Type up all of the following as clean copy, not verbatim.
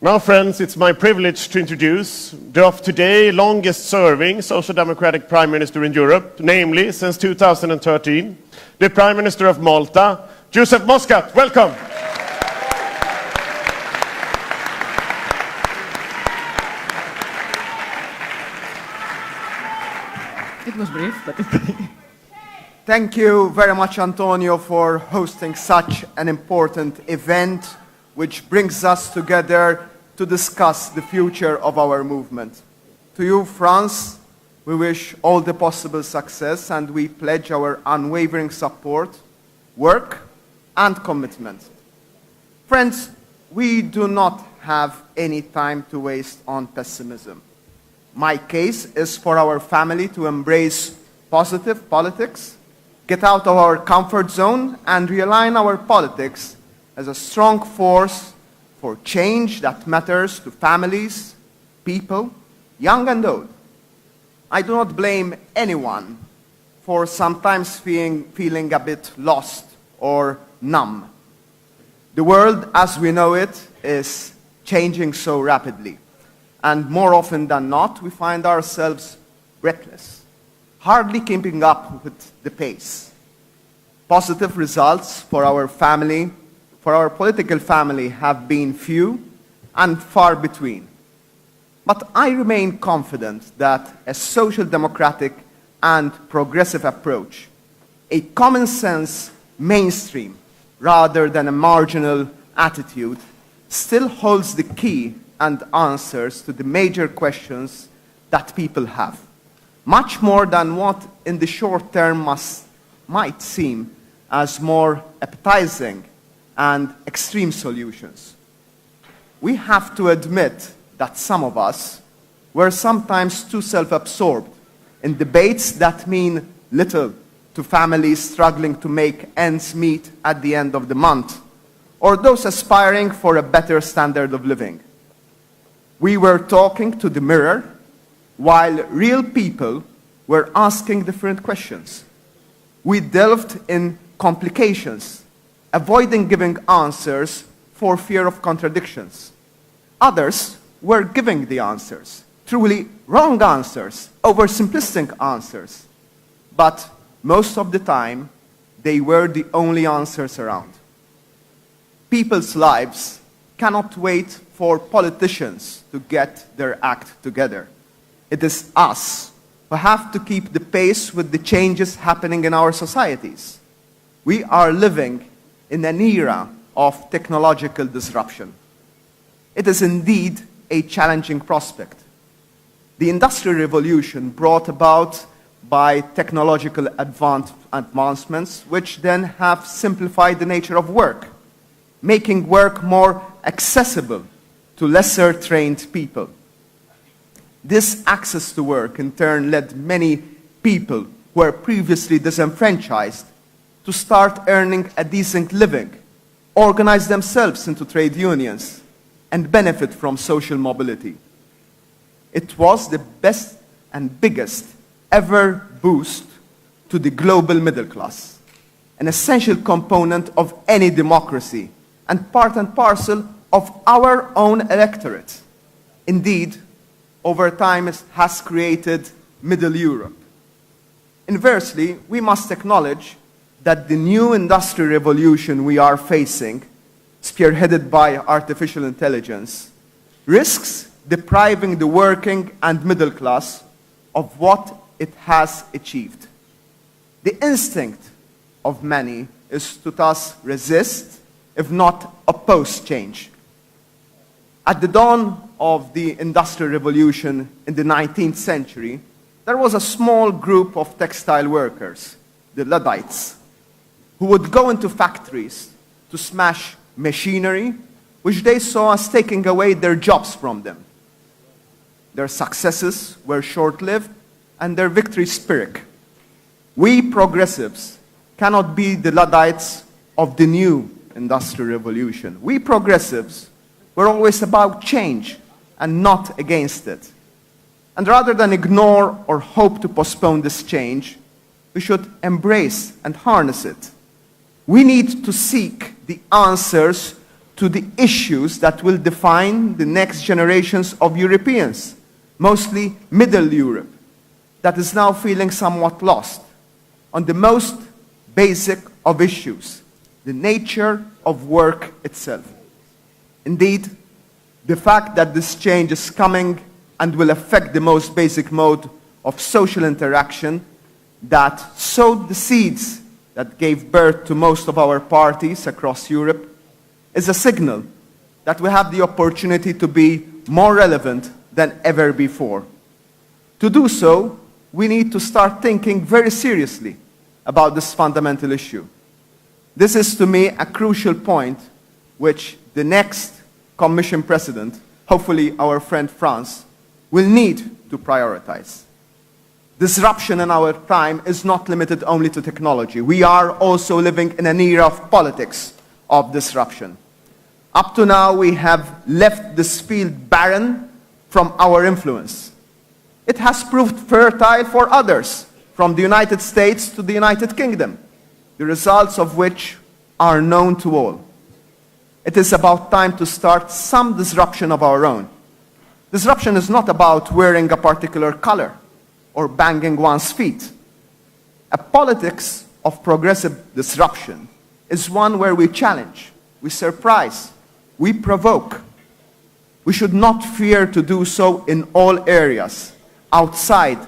Now, friends, it's my privilege to introduce the of today longest-serving Social Democratic Prime Minister in Europe, namely, since 2013, the Prime Minister of Malta, Joseph Muscat. Welcome. It was brief, but... Thank you very much, Antonio, for hosting such an important event which brings us together to discuss the future of our movement. To you, France, we wish all the possible success and we pledge our unwavering support, work and commitment. Friends, we do not have any time to waste on pessimism. My case is for our family to embrace positive politics, get out of our comfort zone and realign our politics as a strong force for change that matters to families, people, young and old. I do not blame anyone for sometimes feeling a bit lost or numb. The world as we know it is changing so rapidly, and more often than not, we find ourselves breathless, hardly keeping up with the pace. Positive results for our family, for our political family, have been few and far between. But I remain confident that a social democratic and progressive approach, a common sense mainstream rather than a marginal attitude, still holds the key and answers to the major questions that people have, much more than what in the short term might seem as more appetizing and extreme solutions. We have to admit that some of us were sometimes too self-absorbed in debates that mean little to families struggling to make ends meet at the end of the month, or those aspiring for a better standard of living. We were talking to the mirror while real people were asking different questions. We delved in complications, avoiding giving answers for fear of contradictions. Others were giving the answers, truly wrong answers, oversimplistic answers. But most of the time, they were the only answers around. People's lives cannot wait for politicians to get their act together. It is us who have to keep the pace with the changes happening in our societies. We are living in an era of technological disruption. It is indeed a challenging prospect. The Industrial Revolution brought about by technological advancements, which then have simplified the nature of work, making work more accessible to lesser trained people. This access to work in turn led many people who were previously disenfranchised to start earning a decent living, organize themselves into trade unions, and benefit from social mobility. It was the best and biggest ever boost to the global middle class, an essential component of any democracy and part and parcel of our own electorate. Indeed, over time it has created Middle Europe. Inversely, we must acknowledge that the new industrial revolution we are facing, spearheaded by artificial intelligence, risks depriving the working and middle class of what it has achieved. The instinct of many is to thus resist, if not oppose change. At the dawn of the Industrial Revolution in the 19th century, there was a small group of textile workers, the Luddites, who would go into factories to smash machinery, which they saw as taking away their jobs from them. Their successes were short-lived, and their victories Pyrrhic. We progressives cannot be the Luddites of the new Industrial Revolution. We progressives were always about change and not against it. And rather than ignore or hope to postpone this change, we should embrace and harness it. We need to seek the answers to the issues that will define the next generations of Europeans, mostly Middle Europe, that is now feeling somewhat lost on the most basic of issues, the nature of work itself. Indeed, the fact that this change is coming and will affect the most basic mode of social interaction that sowed the seeds that gave birth to most of our parties across Europe is a signal that we have the opportunity to be more relevant than ever before. To do so, we need to start thinking very seriously about this fundamental issue. This is, to me, a crucial point which the next Commission President, hopefully our friend France, will need to prioritize. Disruption in our time is not limited only to technology. We are also living in an era of politics of disruption. Up to now, we have left this field barren from our influence. It has proved fertile for others, from the United States to the United Kingdom, the results of which are known to all. It is about time to start some disruption of our own. Disruption is not about wearing a particular color or banging one's feet. A politics of progressive disruption is one where we challenge, we surprise, we provoke. We should not fear to do so in all areas outside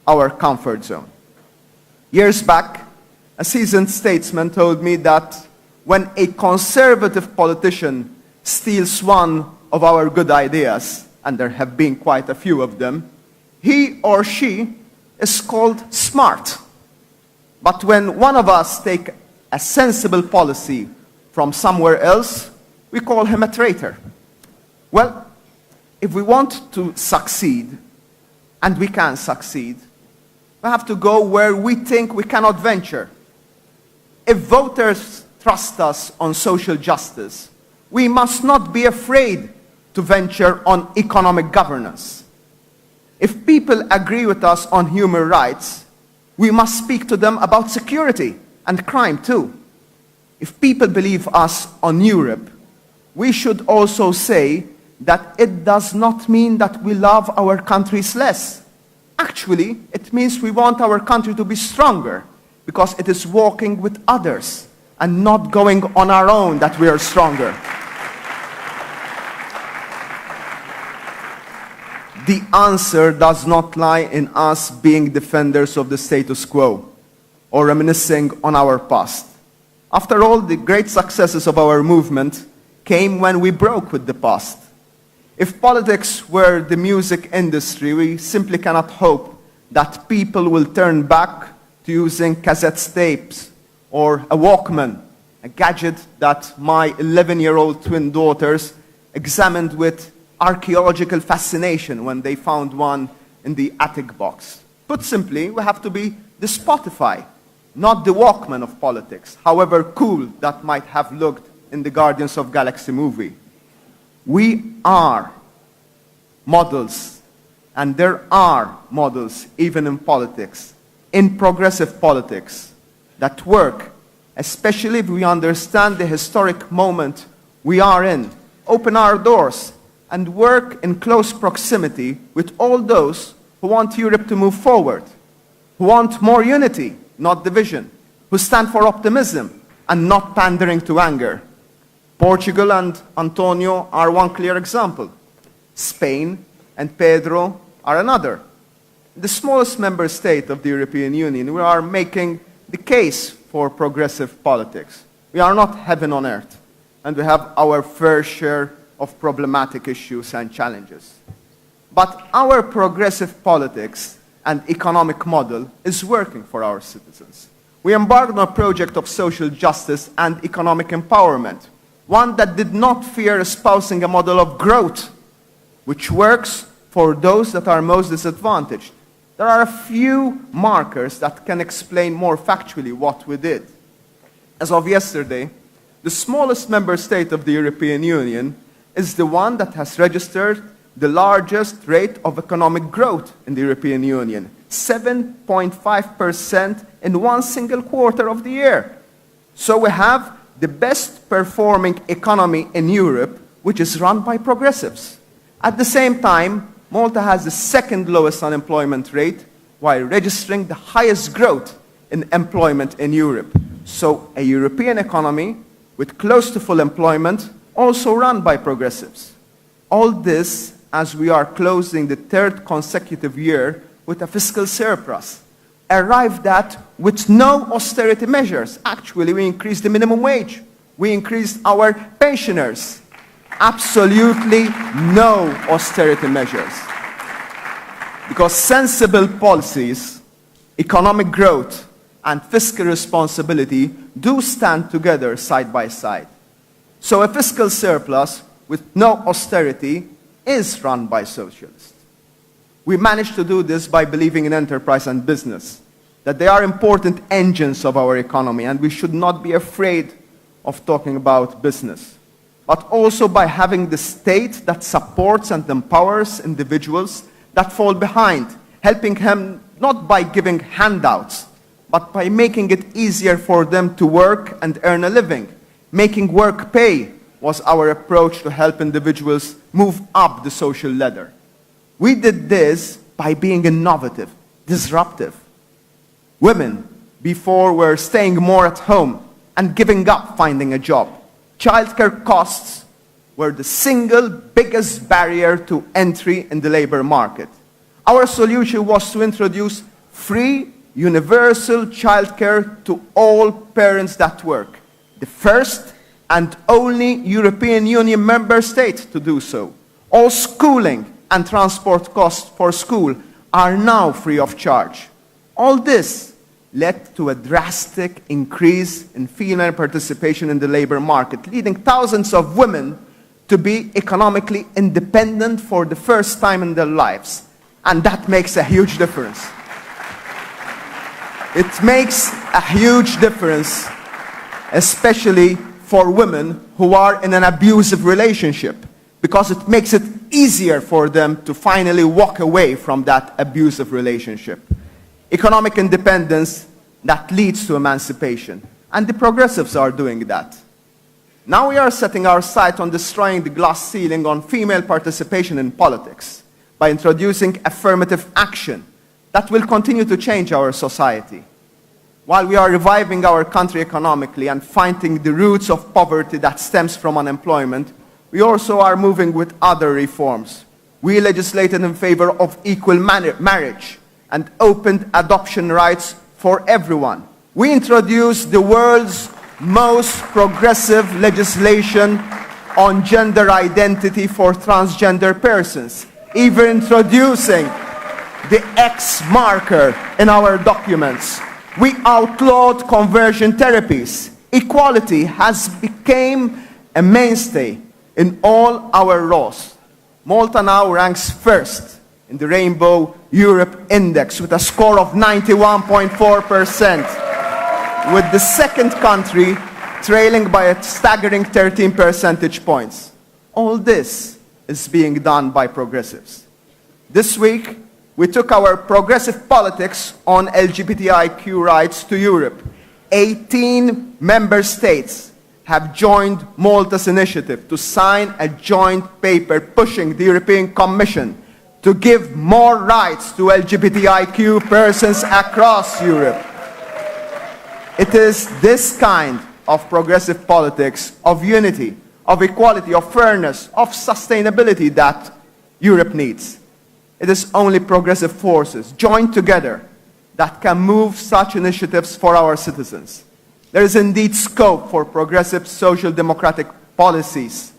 our comfort zone. Years back, a seasoned statesman told me that when a conservative politician steals one of our good ideas, and there have been quite a few of them, he or she is called smart. But when one of us takes a sensible policy from somewhere else, we call him a traitor. Well, if we want to succeed, and we can succeed, we have to go where we think we cannot venture. If voters trust us on social justice, we must not be afraid to venture on economic governance. If people agree with us on human rights, we must speak to them about security and crime too. If people believe us on Europe, we should also say that it does not mean that we love our countries less. Actually, it means we want our country to be stronger because it is walking with others and not going on our own that we are stronger. The answer does not lie in us being defenders of the status quo or reminiscing on our past. After all, the great successes of our movement came when we broke with the past. If politics were the music industry, we simply cannot hope that people will turn back to using cassette tapes or a Walkman, a gadget that my 11-year-old twin daughters examined with archaeological fascination when they found one in the attic box. Put simply, we have to be the Spotify, not the Walkman of politics, however cool that might have looked in the Guardians of Galaxy movie. We are models, and there are models even in politics, in progressive politics, that work, especially if we understand the historic moment we are in, open our doors, and work in close proximity with all those who want Europe to move forward, who want more unity, not division, who stand for optimism and not pandering to anger. Portugal and Antonio are one clear example. Spain and Pedro are another. The smallest member state of the European Union, we are making the case for progressive politics. We are not heaven on earth, and we have our fair share of problematic issues and challenges. But our progressive politics and economic model is working for our citizens. We embarked on a project of social justice and economic empowerment, one that did not fear espousing a model of growth, which works for those that are most disadvantaged. There are a few markers that can explain more factually what we did. As of yesterday, the smallest member state of the European Union is the one that has registered the largest rate of economic growth in the European Union, 7.5% in one single quarter of the year. So we have the best performing economy in Europe, which is run by progressives. At the same time, Malta has the second lowest unemployment rate while registering the highest growth in employment in Europe. So a European economy with close to full employment, also run by progressives. All this as we are closing the third consecutive year with a fiscal surplus, arrived at with no austerity measures. Actually, we increased the minimum wage. We increased our pensioners. Absolutely no austerity measures. Because sensible policies, economic growth, and fiscal responsibility do stand together side by side. So a fiscal surplus with no austerity is run by socialists. We managed to do this by believing in enterprise and business, that they are important engines of our economy, and we should not be afraid of talking about business, but also by having the state that supports and empowers individuals that fall behind, helping them not by giving handouts, but by making it easier for them to work and earn a living. Making work pay was our approach to help individuals move up the social ladder. We did this by being innovative, disruptive. Women before were staying more at home and giving up finding a job. Childcare costs were the single biggest barrier to entry in the labor market. Our solution was to introduce free, universal childcare to all parents that work. The first and only European Union member state to do so. All schooling and transport costs for school are now free of charge. All this led to a drastic increase in female participation in the labor market, leading thousands of women to be economically independent for the first time in their lives. And that makes a huge difference. It makes a huge difference, especially for women who are in an abusive relationship, because it makes it easier for them to finally walk away from that abusive relationship. Economic independence that leads to emancipation. And the progressives are doing that. Now we are setting our sight on destroying the glass ceiling on female participation in politics by introducing affirmative action that will continue to change our society. While we are reviving our country economically and fighting the roots of poverty that stems from unemployment, we also are moving with other reforms. We legislated in favor of equal marriage and opened adoption rights for everyone. We introduced the world's most progressive legislation on gender identity for transgender persons, even introducing the X marker in our documents. We outlawed conversion therapies. Equality has become a mainstay in all our laws. Malta now ranks first in the Rainbow Europe Index with a score of 91.4%, with the second country trailing by a staggering 13 percentage points. All this is being done by progressives. This week, we took our progressive politics on LGBTIQ rights to Europe. 18 member states have joined Malta's initiative to sign a joint paper pushing the European Commission to give more rights to LGBTIQ persons across Europe. It is this kind of progressive politics, of unity, of equality, of fairness, of sustainability that Europe needs. It is only progressive forces joined together that can move such initiatives for our citizens. There is indeed scope for progressive social democratic policies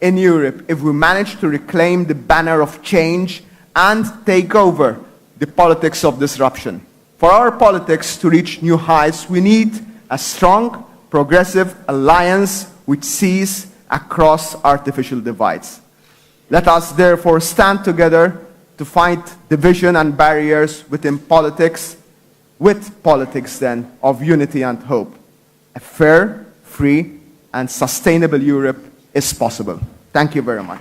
in Europe if we manage to reclaim the banner of change and take over the politics of disruption. For our politics to reach new heights, we need a strong, progressive alliance which sees across artificial divides. Let us therefore stand together to fight division and barriers within politics, with politics then of unity and hope. A fair, free, and sustainable Europe is possible. Thank you very much.